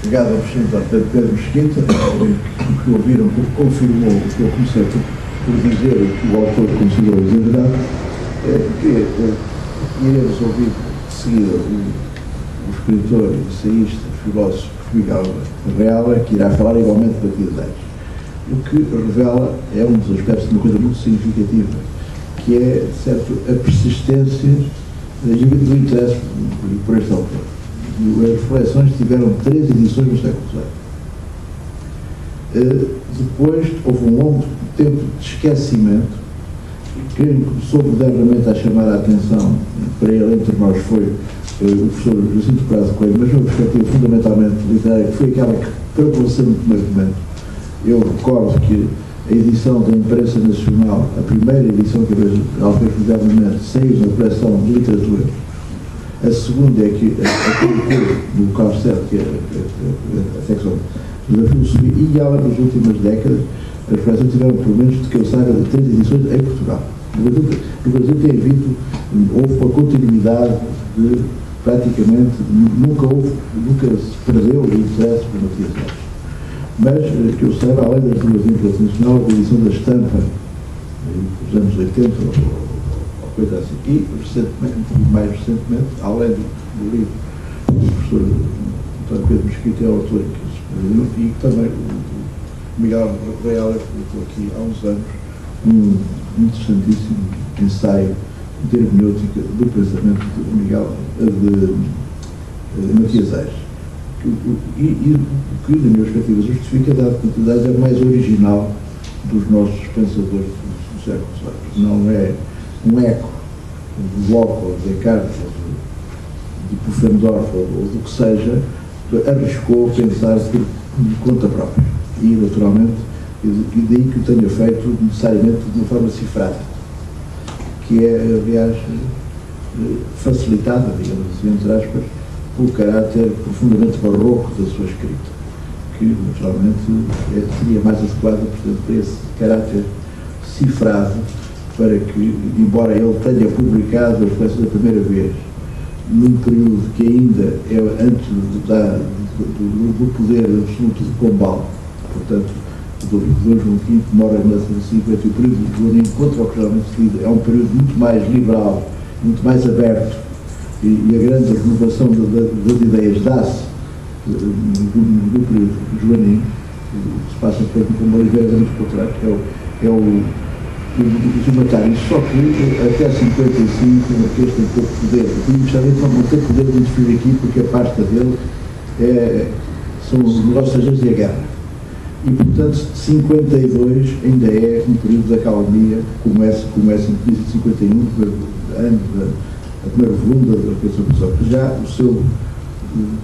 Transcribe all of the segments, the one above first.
pegado ao representante Pedro Mesquita, que ouviram, confirmou o que eu comecei por dizer, o que o autor considerou dizer verdade, que iremos ouvir de seguida o escritor, ensaísta, filósofo Miguel Reale, que irá falar igualmente de Matias Aires. O que revela é um dos aspectos de uma coisa muito significativa, que é, certo, a persistência do interesse por este autor. As reflexões tiveram 3 edições no século XVIII. Depois houve um longo tempo de esquecimento. Quem começou modernamente a chamar a atenção para ele entre nós foi o professor Jacinto Prado Coelho, mas uma perspectiva fundamentalmente literária, que foi aquela que prevaleceu no primeiro momento. Eu recordo que a edição da imprensa nacional, a primeira edição que ela fez modernamente, saiu na coleção de literatura. A segunda é que do Carlos Serra, que é a secção da filosofia, e ela, nas últimas décadas, as coleções tiveram, pelo menos, de que eu saiba, de 3 edições em Portugal. No Brasil tem havido, houve uma continuidade de, praticamente, nunca se perdeu o interesse por Matias Aires. Mas, que eu saiba, além das 2 internacionais, a edição da Estampa, nos anos 80, ou coisa assim, e mais recentemente, além do livro do professor António Pedro Mesquita, é o autor que se perdeu, e também o Miguel Reale publicou aqui há uns anos um interessantíssimo ensaio de hermenêutica do pensamento de Matias Aires. E o que, na minha perspectiva, justifica, dado que Matias Aires é o mais original dos nossos pensadores do século XVIII. Não é um eco de Locke, ou de Descartes, ou de Pufendorf, ou do que seja, arriscou pensar por conta própria. E, naturalmente, e daí que o tenha feito necessariamente de uma forma cifrada, que é, aliás, facilitada, digamos assim, entre aspas, pelo caráter profundamente barroco da sua escrita, que, naturalmente, seria mais adequado, portanto, para esse caráter cifrado, para que, embora ele tenha publicado as coleções da primeira vez, num período que ainda é antes do poder absoluto de Pombal, portanto, do João V morre em 1950, e o período de Joaninho, contra o que geralmente se diz, é um período muito mais liberal, muito mais aberto, e a grande renovação das ideias dá-se no período de Joaninho. Se passa por uma Oliveira muito contrário, que é o Matário, só que até 55 o Marquês tem pouco poder. O Ministério não tem poder de interferir aqui, porque a pasta dele são os negócios e a guerra. E, portanto, 52 ainda é um período de acalmia, começa em 51, ano da primeira volume da Revolução Cultural. Já o seu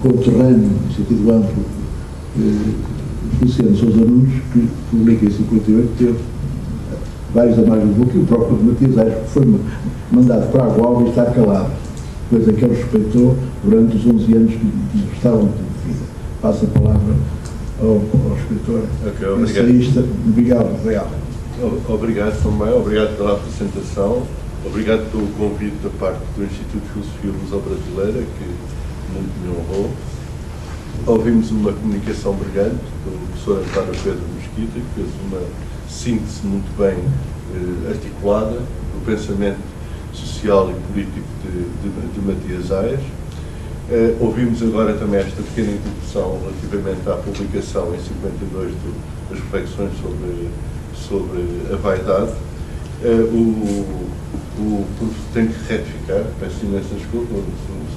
conterrâneo, em sentido amplo, Luciano Sousa Nunes, que publica em 58, teve vários amargos do book, e o próprio Matias Aires foi mandado para a Gualva e está calado, coisa que ele respeitou durante os 11 anos que estavam de vida. Passa a palavra ao escritor, ensaísta Miguel Reale. Obrigado também, obrigado pela apresentação, obrigado pelo convite da parte do Instituto de Filosofia Luso-Brasileira, que muito me honrou. Ouvimos uma comunicação brilhante do professor António Pedro Mesquita, que fez uma síntese muito bem articulada do pensamento social e político de Matias Aires. Ouvimos agora também esta pequena introdução relativamente à publicação em 52 das reflexões sobre a vaidade. Tenho que retificar, peço imensa desculpa, o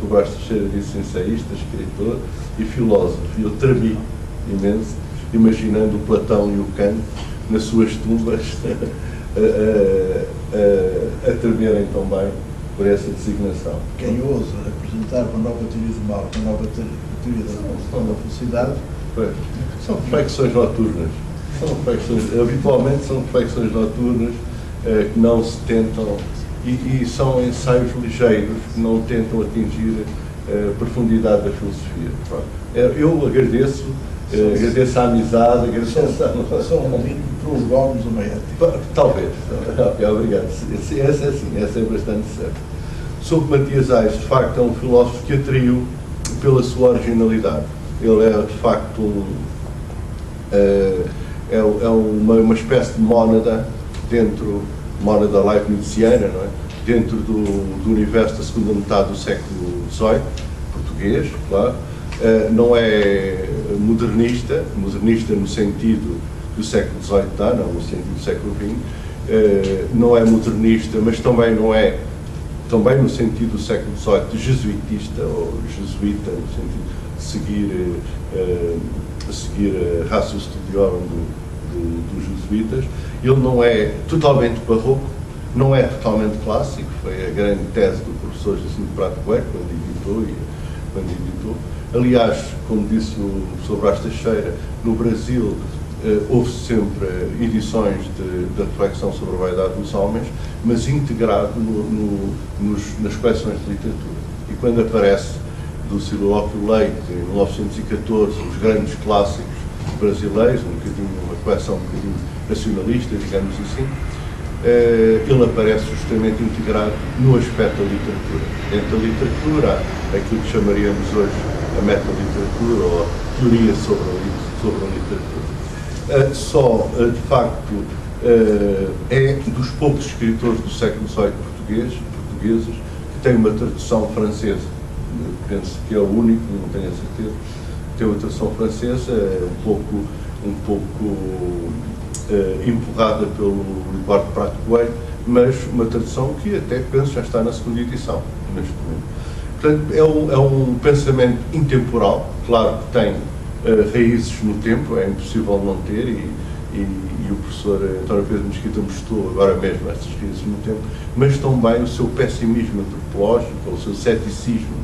Sr. Bastos Teixeira disse ensaísta, escritor e filósofo. Eu tremi imenso, imaginando o Platão e o Kant nas suas tumbas a tremerem tão bem por essa designação. Quem ousa apresentar uma nova teoria do mal, uma nova teoria da felicidade, são reflexões noturnas. Habitualmente são reflexões noturnas que não se tentam, e são ensaios ligeiros que não tentam atingir a profundidade da filosofia. Eu agradeço a amizade, agradeço a... São um livro para os golpes uma ética. Talvez. Ok, obrigado. Essa é bastante certa. Sobre Matias Aires, de facto, é um filósofo que atraiu pela sua originalidade. ele é de facto uma espécie de mónada mónada leibniziana, não é? Dentro do universo da segunda metade do século XVIII, português, claro. Não é modernista no sentido do século XVIII dá, não no sentido do século XX. Não é modernista, mas também não é, também no sentido do século XVIII, jesuitista ou jesuíta, no sentido de seguir a ratio studiorum dos jesuítas. Ele não é totalmente barroco, não é totalmente clássico, foi a grande tese do professor Jacinto Prado Coelho quando editou. Aliás, como disse o professor Brás Teixeira, no Brasil houve sempre edições da reflexão sobre a vaidade dos homens, mas integrado nas coleções de literatura. E quando aparece do Silóquio Leite, em 1914, os grandes clássicos brasileiros, uma coleção um bocadinho nacionalista, digamos assim, ele aparece justamente integrado no aspecto da literatura. Dentro da literatura, aquilo que chamaríamos hoje a metaliteratura ou a teoria sobre a literatura. De facto, é dos poucos escritores do século XVIII portugueses que tem uma tradução francesa. Penso que é o único, não tenho a certeza, que tem uma tradução francesa, um pouco empurrada pelo Eduardo Prado Coelho, mas uma tradução que até penso já está na segunda edição, neste momento. Portanto, é um pensamento intemporal, claro que tem raízes no tempo, é impossível não ter, e o professor António Pedro Mesquita mostrou agora mesmo essas raízes no tempo, mas também o seu pessimismo antropológico, o seu ceticismo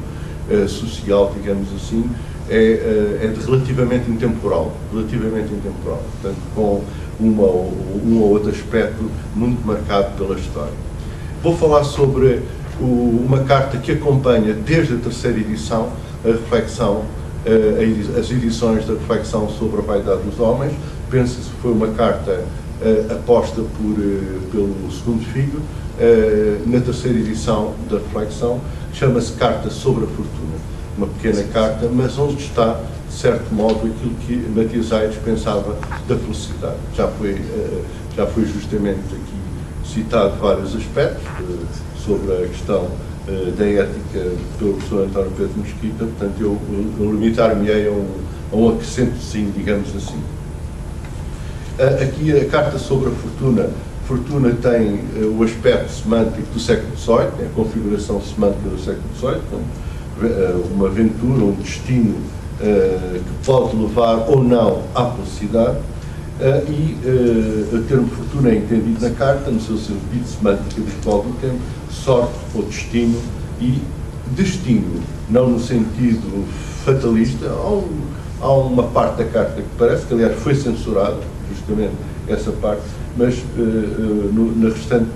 social, digamos assim, é relativamente intemporal, portanto, com um ou outro aspecto muito marcado pela história. Vou falar sobre uma carta que acompanha desde a terceira edição a reflexão, as edições da reflexão sobre a vaidade dos homens. Penso-se que foi uma carta aposta pelo segundo Figo, na terceira edição da reflexão, que chama-se Carta sobre a Fortuna. Uma pequena carta, mas onde está, de certo modo, aquilo que Matias Aires pensava da felicidade. Já foi justamente aqui citado vários aspectos sobre a questão da ética pelo professor António Pedro Mesquita, portanto eu limitar-me-ei a um acrescentozinho, digamos assim. Aqui a carta sobre a fortuna. Fortuna tem o aspecto semântico do século XVIII, a configuração semântica do século XVIII, uma aventura, um destino que pode levar ou não à felicidade, o termo fortuna é entendido na carta, no seu sentido semântico habitual do tempo, sorte ou destino, e destino, não no sentido fatalista. Há uma parte da carta que parece que, aliás, foi censurada, justamente essa parte, mas no restante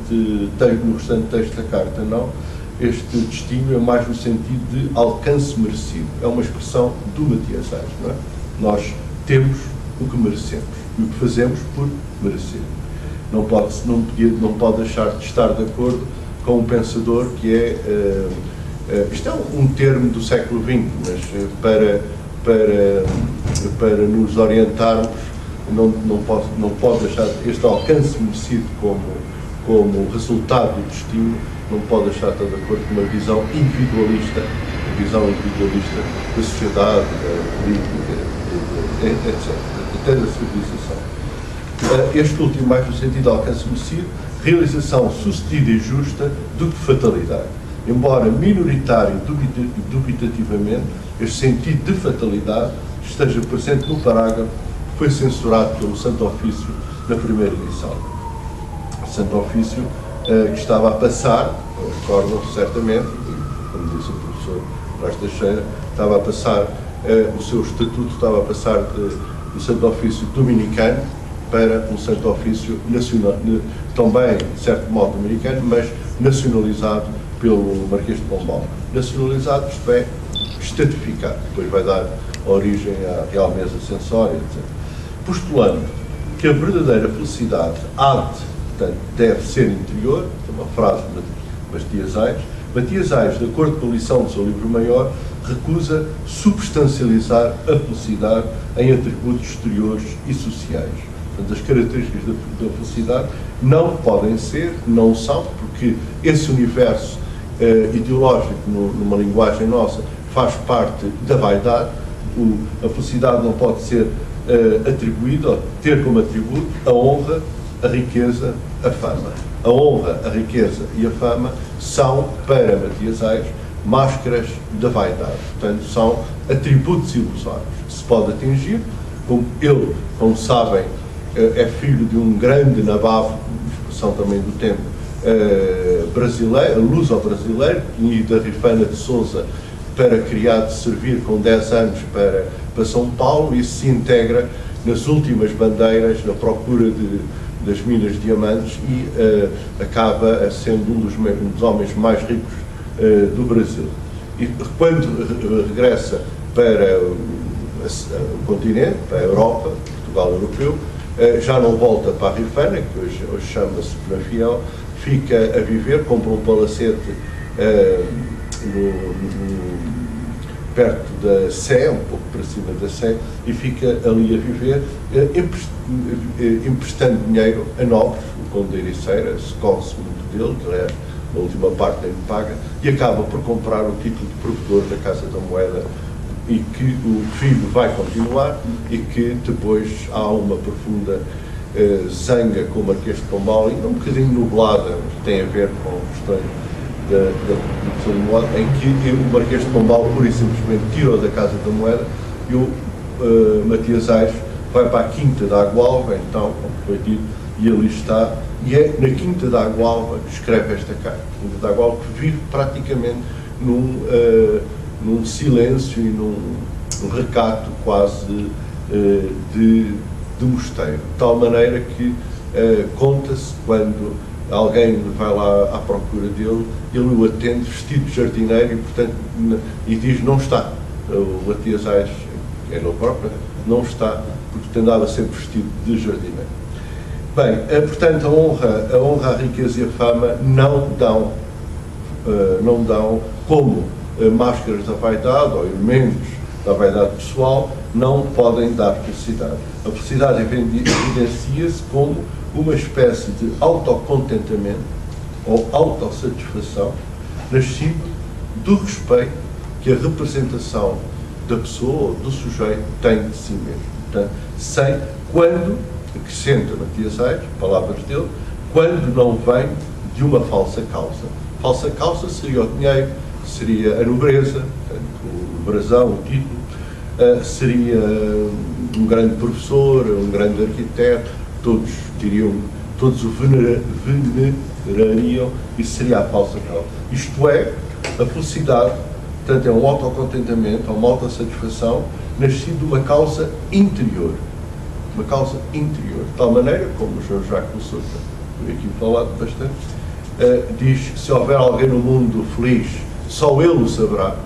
texto da carta não. Este destino é mais no sentido de alcance merecido. É uma expressão do Matias Aires, não é? Nós temos o que merecemos e o que fazemos por merecer. Não pode deixar de estar de acordo com um pensador que isto é um termo do século XX, mas para nos orientarmos, não pode deixar este alcance merecido como resultado do destino, não pode deixar de estar de acordo com uma visão individualista da sociedade, da política, etc., até da civilização. Este último mais no sentido de alcance merecido, realização sucedida e justa do que fatalidade. Embora minoritário e dubitativamente, este sentido de fatalidade esteja presente no parágrafo que foi censurado pelo Santo Ofício na primeira edição. O Santo Ofício que estava a passar, recordam-se certamente, como disse o professor Brás Teixeira, estava a passar, o seu estatuto estava a passar do Santo Ofício dominicano para um Santo Ofício nacional, também, de certo modo, dominicano, mas nacionalizado pelo Marquês de Pombal. Nacionalizado, isto é, estatificado, depois vai dar origem à Real Mesa Censória, etc. Postulando que a verdadeira felicidade portanto, deve ser interior, é uma frase de Matias Aires. Matias Aires, de acordo com a lição do seu livro maior, recusa substancializar a felicidade em atributos exteriores e sociais. Portanto, as características da felicidade não podem ser, não são, porque esse universo ideológico, numa linguagem nossa, faz parte da vaidade. A felicidade não pode ser atribuída, ou ter como atributo, a honra, a riqueza, a fama. A honra, a riqueza e a fama são, para Matias Aires, máscaras da vaidade. Portanto, são atributos ilusórios. Se pode atingir, como ele, como sabem, é filho de um grande nababo, expressão também do tempo, brasileiro, luso-brasileiro, e da Rifana de Sousa, para criar, de servir com 10 anos para São Paulo, e se integra nas últimas bandeiras, na procura das minas de diamantes, e acaba sendo um dos homens mais ricos do Brasil. E quando regressa para o continente, para a Europa, Portugal europeu, já não volta para a Rifana, que hoje chama-se Penafiel, fica a viver, compra um palacete perto da Sé, um pouco para cima da Sé, e fica ali a viver, emprestando dinheiro a nobres. O Conde de Ericeira corre-se muito dele, de resto, na última parte nem paga, e acaba por comprar o título de provedor da Casa da Moeda, e que o filho vai continuar, e que depois há uma profunda zanga com o Marquês de Pombal, e um bocadinho nublada, mas tem a ver com questões da produção de moeda, em que o Marquês de Pombal pura e simplesmente tirou da Casa da Moeda, e o Matias Aires vai para a Quinta da Agualva, então, como foi dito, e ali está, e é na Quinta da Agualva que escreve esta carta. A Quinta da Agualva que vive praticamente num silêncio e num recato quase de mosteiro, de tal maneira que conta-se, quando alguém vai lá à procura dele, ele o atende vestido de jardineiro, e portanto e diz: não está. O Matias Aires, que é ele próprio, não está, porque andava sempre vestido de jardineiro. Bem, portanto, a honra, a riqueza e a fama não dão como máscaras da vaidade, ou elementos da vaidade pessoal, não podem dar felicidade. A felicidade evidencia-se como uma espécie de autocontentamento ou autossatisfação nascido do respeito que a representação da pessoa ou do sujeito tem de si mesmo. Portanto, quando, acrescenta Matias Aires, palavras dele, quando não vem de uma falsa causa. Falsa causa seria o dinheiro, seria a nobreza, portanto, o brasão, o título, seria um grande professor, um grande arquiteto, todos o venerariam, e seria a falsa causa. Isto é, a felicidade, portanto, é um autocontentamento, é uma autossatisfação, nascido de uma causa interior. Uma causa interior. De tal maneira, como o João Jacques Rousseau, por aqui falado bastante, diz que se houver alguém no mundo feliz, só ele o saberá,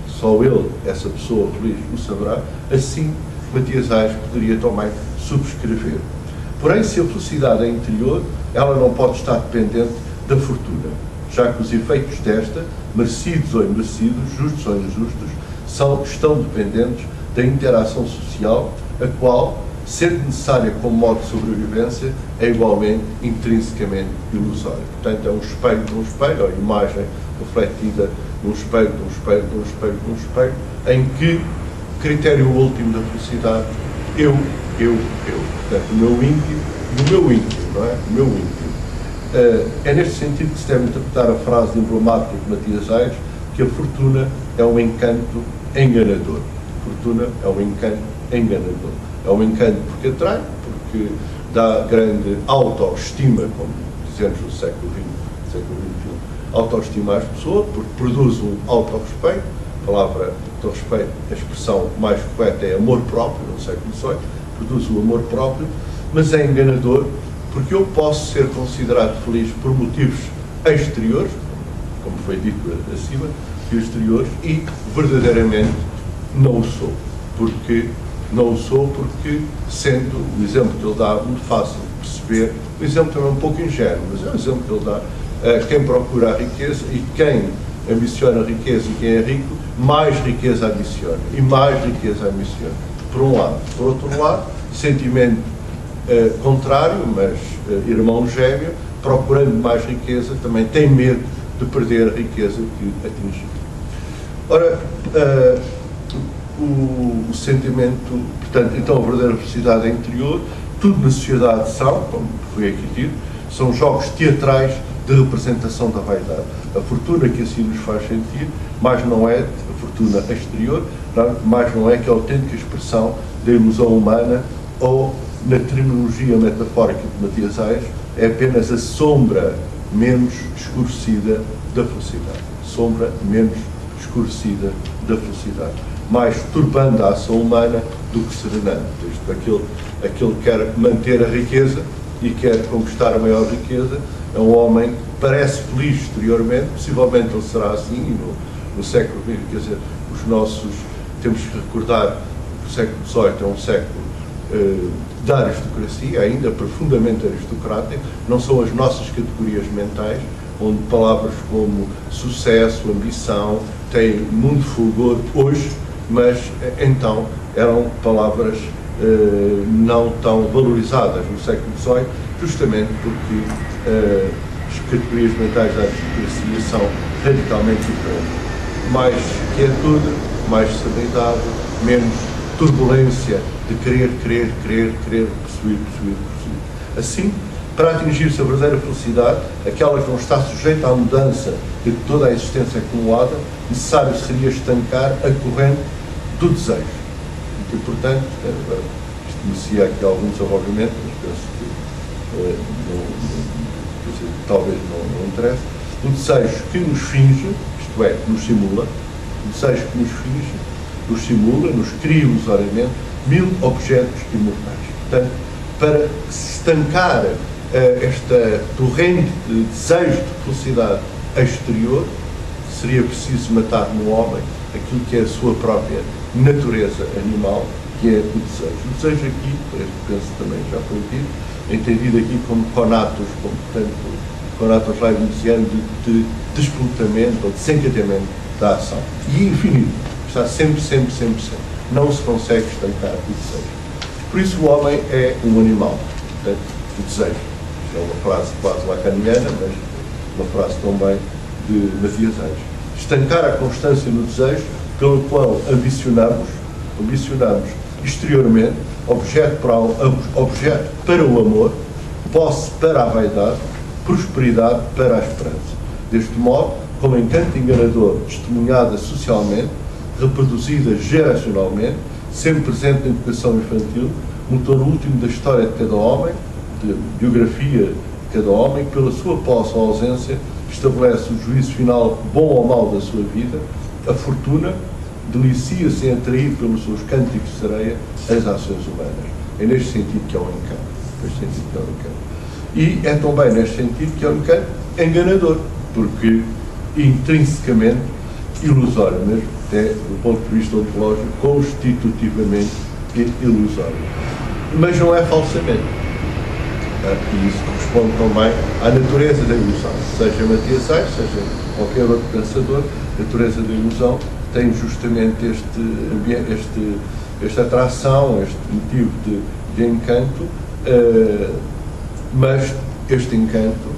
só ele, essa pessoa feliz, o saberá. Assim, Matias Aires poderia também subscrever. Porém, se a felicidade é interior, ela não pode estar dependente da fortuna, já que os efeitos desta, merecidos ou imerecidos, justos ou injustos, estão dependentes da interação social, a qual, sendo necessária como modo de sobrevivência, é igualmente intrinsecamente ilusória. Portanto, é um espelho de um espelho, ou imagem refletida num espelho, de um espelho, de um espelho, de um espelho, em que critério último da felicidade, eu. Portanto, o meu íntimo, do meu íntimo, não é? O meu íntimo. É neste sentido que se deve interpretar a frase emblemática de Matias Aires, que a fortuna é um encanto enganador. A fortuna é um encanto enganador. É um encanto porque atrai, porque dá grande autoestima, como dizemos no século XX, autoestima às pessoas, porque produz um autorrespeito. A palavra autorrespeito, a expressão mais correta é amor próprio, no século XVIII, produz o amor próprio, mas é enganador, porque eu posso ser considerado feliz por motivos exteriores, como foi dito acima, exteriores, e verdadeiramente não o sou. Não o sou porque, sendo o exemplo que ele dá muito fácil de perceber, o exemplo também é um pouco ingênuo, mas é o exemplo que ele dá, quem procura a riqueza e quem ambiciona a riqueza e quem é rico mais riqueza adiciona, e mais riqueza adiciona, por um lado. Por outro lado, sentimento contrário, mas irmão gêmeo, procurando mais riqueza, também tem medo de perder a riqueza que atingiu. Ora, o sentimento, portanto, então a verdadeira felicidade é interior, tudo na sociedade são, como foi aqui dito, são jogos teatrais de representação da vaidade. A fortuna que assim nos faz sentir, mais não é a fortuna exterior, mais não é que a autêntica expressão da ilusão humana, ou, na terminologia metafórica de Matias Aires, é apenas a sombra menos escurecida da felicidade. Sombra menos escurecida da felicidade. Mais turbando a ação humana do que serenando. Isto, aquele que quer manter a riqueza e quer conquistar a maior riqueza, é um homem que parece feliz exteriormente, possivelmente ele será assim no século XX, quer dizer, temos que recordar que o século XVIII é um século da aristocracia, ainda profundamente aristocrático, não são as nossas categorias mentais, onde palavras como sucesso, ambição, têm muito fulgor hoje, mas então eram palavras não tão valorizadas no século XVIII, justamente porque as categorias mentais da aristocracia são radicalmente diferentes. Mais quietude, mais serenidade, menos turbulência de querer, possuir. Assim, para atingir-se a verdadeira felicidade, aquela que não está sujeita à mudança de toda a existência acumulada, necessário seria estancar a corrente do desejo. E, portanto, isto merecia aqui algum desenvolvimento, mas penso que talvez não interesse. O desejo que nos finge, isto é, nos simula, o desejo que nos finge, nos simula, nos cria ilusoriamente 1000 objetos imortais. Portanto, para estancar esta torrente de desejo de felicidade exterior, seria preciso matar no homem aquilo que é a sua própria natureza animal, que é o desejo. O desejo aqui, penso também já foi dito, entendido aqui como conatos, portanto, conatos leibniziano de despotamento ou desencadeamento da ação. E infinito, está sempre. Não se consegue estancar o desejo. Por isso o homem é um animal, portanto, o desejo. É uma frase quase lacaniana, mas uma frase também de Matias Aires. Estancar a constância no desejo, pelo qual ambicionamos exteriormente, objeto para o amor, posse para a vaidade, prosperidade para a esperança. Deste modo, como encanto enganador, testemunhada socialmente, reproduzida geracionalmente, sempre presente na educação infantil, motor último da história de cada homem, de biografia de cada homem, que pela sua posse ou ausência estabelece o juízo final, bom ou mau, da sua vida. A fortuna delicia-se em atrair pelos seus cânticos de sereia as ações humanas. É neste sentido que é um encanto. E é também neste sentido que é um encanto enganador, porque intrinsecamente ilusório mesmo, até do ponto de vista ontológico, constitutivamente ilusório. Mas não é falsamente. E isso corresponde também à natureza da ilusão. Seja Matias Aires, seja qualquer outro pensador, a natureza da ilusão tem justamente esta atração, este motivo de encanto, mas este encanto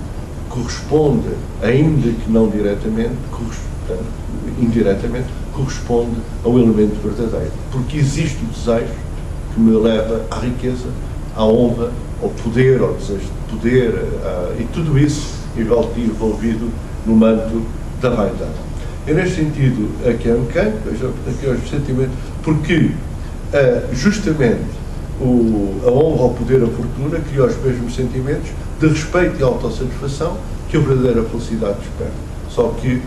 corresponde, ainda que não diretamente, indiretamente, corresponde ao elemento verdadeiro. Porque existe o desejo que me leva à riqueza, à honra, ao poder, ao desejo de poder, e tudo isso envolvido no manto da vaidade. É neste sentido aqui é um encanto, aqui é o sentimento, porque justamente a honra, o poder, a fortuna cria os mesmos sentimentos de respeito e autossatisfação que a verdadeira felicidade desperta. Só que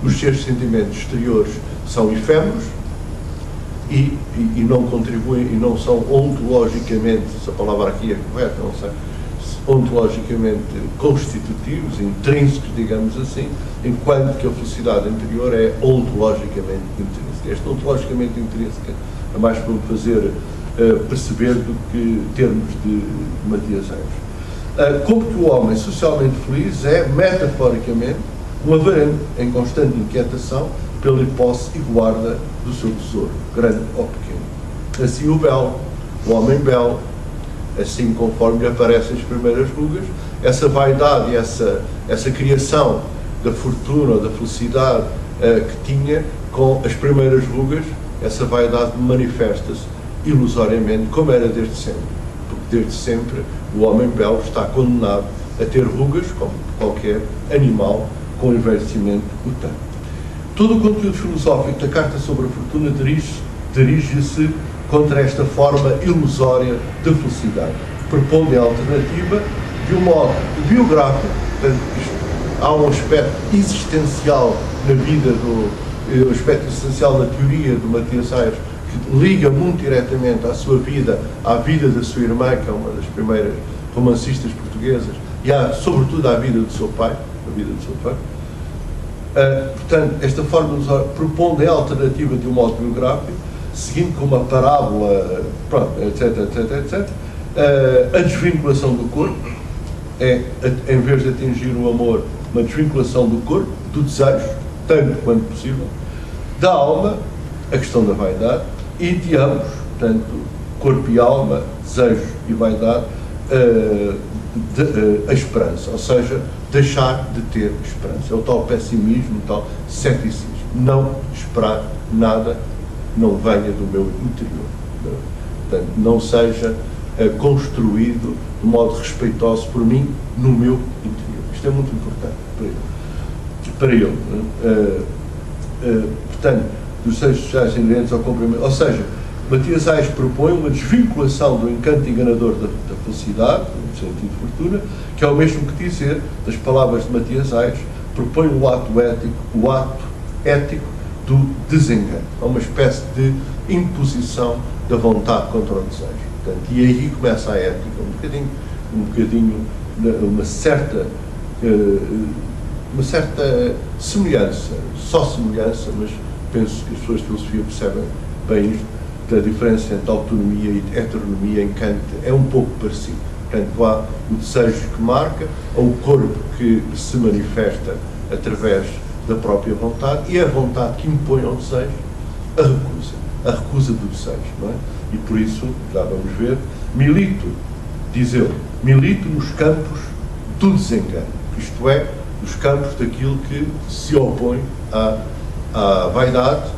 os seus sentimentos exteriores são efêmeros e não contribuem e não são ontologicamente, se a palavra aqui é correta, não sei, ontologicamente constitutivos, intrínsecos, digamos assim, enquanto que a felicidade interior é ontologicamente intrínseca. Esta ontologicamente intrínseca é mais para me fazer perceber do que termos de Matias Aires. Como que o homem socialmente feliz é, metaforicamente, um avarengo em constante inquietação pela posse e guarda do seu tesouro, grande ou pequeno. Assim o belo, o homem belo, assim conforme lhe aparecem as primeiras rugas, essa vaidade e essa criação da fortuna ou da felicidade que tinha com as primeiras rugas, essa vaidade manifesta-se ilusoriamente, como era desde sempre. Porque desde sempre o homem belo está condenado a ter rugas, como qualquer animal com envelhecimento o tem. Todo o conteúdo filosófico da Carta sobre a Fortuna dirige-se contra esta forma ilusória de felicidade, propondo a alternativa de um modo biográfico. Portanto, há um aspecto existencial na vida um aspecto essencial na teoria do Matias Aires, que liga muito diretamente à sua vida, à vida da sua irmã, que é uma das primeiras romancistas portuguesas, e sobretudo à vida do seu pai, portanto, esta forma propondo a alternativa de um modo biográfico, seguindo com uma parábola, etc. A desvinculação do corpo é, em vez de atingir o amor, uma desvinculação do corpo, do desejo, tanto quanto possível, da alma, a questão da vaidade, e de ambos, portanto, corpo e alma, desejo e vaidade, a esperança, ou seja, deixar de ter esperança. É o tal pessimismo, o tal ceticismo. Não esperar nada não venha do meu interior. Portanto, não seja construído de modo respeitoso por mim no meu interior. Isto é muito importante para ele. Portanto, dos seios sociais inerentes ao cumprimento. Ou seja, Matias Aires propõe uma desvinculação do encanto enganador da felicidade, no sentido de fortuna, que é o mesmo que dizer, das palavras de Matias Aires, propõe o ato ético do desengano. É uma espécie de imposição da vontade contra o desejo. Portanto, e aí começa a ética, uma certa semelhança, só semelhança, mas penso que as pessoas de filosofia percebem bem isto, da diferença entre autonomia e heteronomia em Kant é um pouco parecido. Portanto, há o desejo que marca, há o corpo que se manifesta através da própria vontade e a vontade que impõe ao desejo a recusa do desejo, não é? E por isso, já vamos ver, milito nos campos do desengano, isto é, nos campos daquilo que se opõe à vaidade,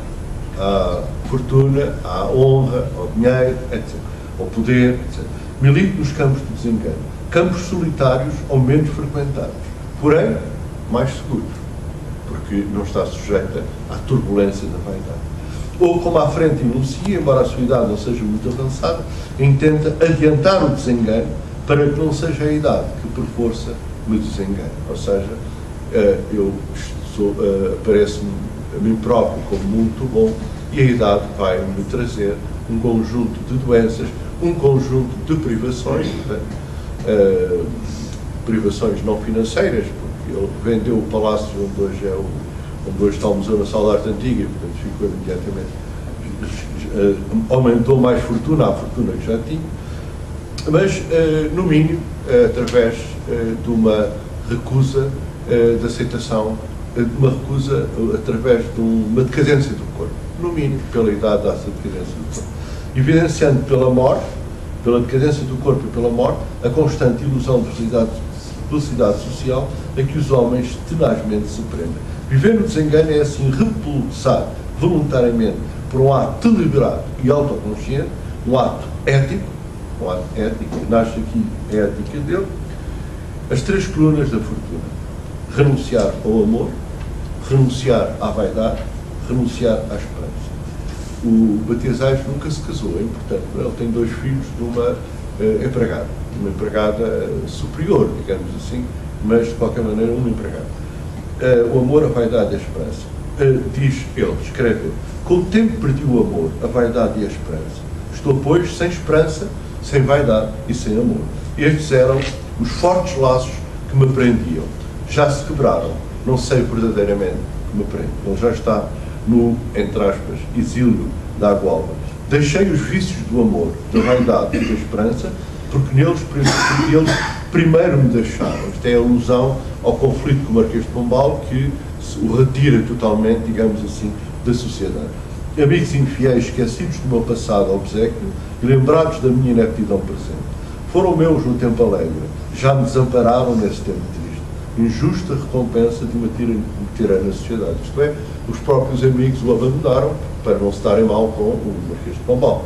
à fortuna, à honra, ao dinheiro, etc., ao poder, etc. Milito nos campos do desengano, campos solitários ou menos frequentados, porém mais seguros, porque não está sujeita à turbulência da vaidade. Ou, como à frente enuncia, embora a sua idade não seja muito avançada, intenta adiantar o desengano para que não seja a idade que por força me desengane. Ou seja, eu apareço-me a mim próprio como muito bom e a idade vai-me trazer um conjunto de doenças, um conjunto de privações, privações não financeiras, porque ele vendeu o palácio onde hoje está o Museu Nacional de Arte Antiga, e portanto ficou imediatamente, aumentou mais fortuna, a fortuna que já tinha, mas no mínimo através de uma recusa de aceitação, de uma recusa através de uma decadência do corpo, no mínimo pela idade dessa decadência do corpo, evidenciando pela morte, pela decadência do corpo e pela morte, a constante ilusão de felicidade social a que os homens tenazmente se prendem. Viver no desengano é assim repulsar voluntariamente por um ato deliberado e autoconsciente, um ato ético, que nasce aqui a ética dele, as três colunas da fortuna: renunciar ao amor, renunciar à vaidade, renunciar à esperança. O Matias Aires nunca se casou, é importante, ele tem 2 filhos de uma empregada superior, digamos assim, mas de qualquer maneira uma empregada. O amor, a vaidade e a esperança. Diz ele, escreve ele: com o tempo perdi o amor, a vaidade e a esperança. Estou, pois, sem esperança, sem vaidade e sem amor. Estes eram os fortes laços que me prendiam. Já se quebraram, não sei verdadeiramente que me prende. Ele já está no, entre aspas, exílio da água-alva. Deixei os vícios do amor, da vaidade e da esperança, porque eles primeiro me deixaram. Isto é a alusão ao conflito com o Marquês de Pombal, que o retira totalmente, digamos assim, da sociedade. Amigos infiéis, esquecidos do meu passado obséquio e lembrados da minha ineptidão presente. Foram meus no tempo alegre, já me desampararam nesse tempo triste. Injusta recompensa de uma tirana sociedade. Isto é, os próprios amigos o abandonaram para não se darem mal com o Marquês de Pombal.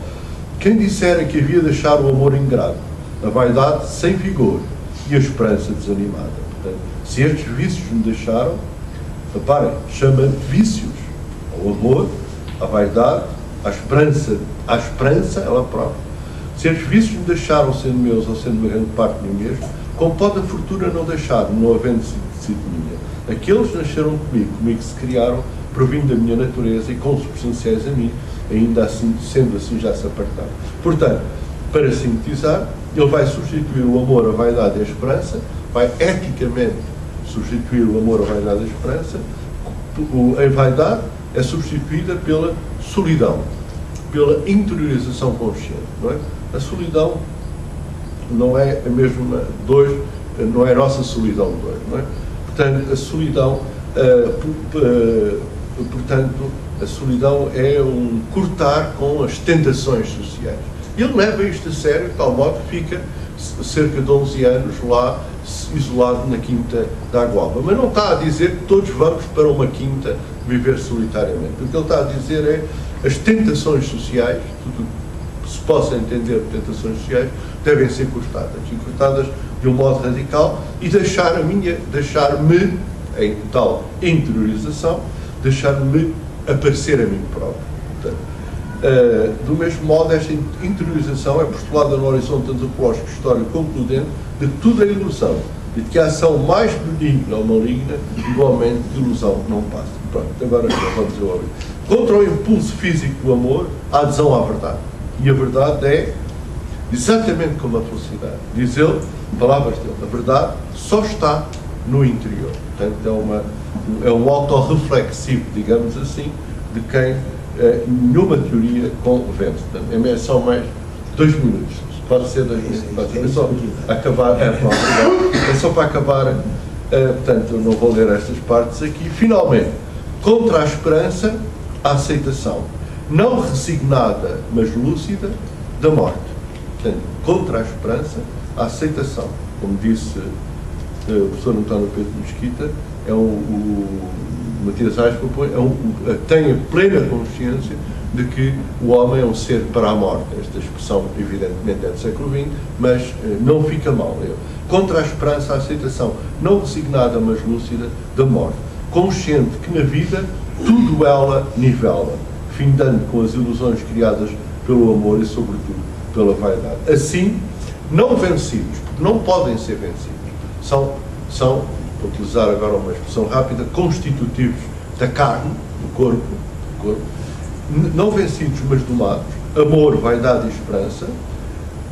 Quem dissera que havia de deixar o amor ingrato, a vaidade sem vigor e a esperança desanimada. Portanto, se estes vícios me deixaram, reparem, chama de vícios ao amor, à vaidade, à esperança ela própria. Se estes vícios me deixaram, sendo meus ou sendo uma grande parte de mim mesmo, como pode a fortuna não deixar, não havendo sido minha? Aqueles nasceram comigo se criaram, provindo da minha natureza e consubstanciais a mim, ainda assim, sendo assim, já se apartaram. Portanto, para sintetizar, ele vai substituir o amor, a vaidade e a esperança, vai eticamente substituir o amor, a vaidade e a esperança. A vaidade é substituída pela solidão, pela interiorização consciente, não é? A solidão não é a mesma não é a nossa solidão dois, não é? Portanto, a solidão, a solidão é um cortar com as tentações sociais. Ele leva isto a sério, de tal modo que fica cerca de 11 anos lá, isolado na quinta da Agualva. Mas não está a dizer que todos vamos para uma quinta viver solitariamente. O que ele está a dizer é as tentações sociais, tudo que se possa entender por tentações sociais, devem ser cortadas. E cortadas de um modo radical e deixar-me, em tal interiorização, deixar-me aparecer a mim próprio. Portanto, do mesmo modo, esta interiorização é postulada no horizonte antropológico histórico concludente de que tudo é ilusão, de que a ação mais benigna ou maligna, igualmente, de ilusão não passa. Pronto, agora vamos ouvir. Contra o impulso físico do amor, a adesão à verdade. E a verdade é exatamente como a felicidade. Diz ele, palavras dele, a verdade só está no interior. Portanto, é um autorreflexivo, digamos assim, de quem nenhuma teoria convence. É só mais 2 minutos. Pode ser 2 minutos. É só acabar. É só para acabar. Portanto, eu não vou ler estas partes aqui. Finalmente, contra a esperança, a aceitação. Não resignada, mas lúcida, da morte. Portanto, contra a esperança, a aceitação. Como disse o professor António Pedro Mesquita, o Matias Reis propõe, tem a plena consciência de que o homem é um ser para a morte. Esta expressão, evidentemente, é do século XX, mas não fica mal. Contra a esperança, a aceitação, não resignada, mas lúcida, da morte. Consciente que na vida tudo ela nivela, findando com as ilusões criadas pelo amor e, sobretudo, pela vaidade. Assim, não vencidos, porque não podem ser vencidos, são, para utilizar agora uma expressão rápida, constitutivos da carne, do corpo, não vencidos, mas domados, amor, vaidade e esperança,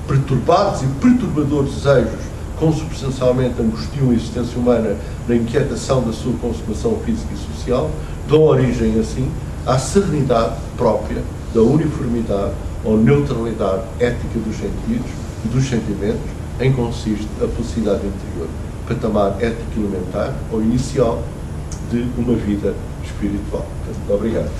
perturbados e perturbadores desejos, consubstancialmente angustiam a existência humana na inquietação da sua consumação física e social, dão origem, assim, à serenidade própria da uniformidade ou neutralidade ética dos sentidos e dos sentimentos, em que consiste a felicidade interior, patamar ético elementar ou inicial de uma vida espiritual. Muito obrigado.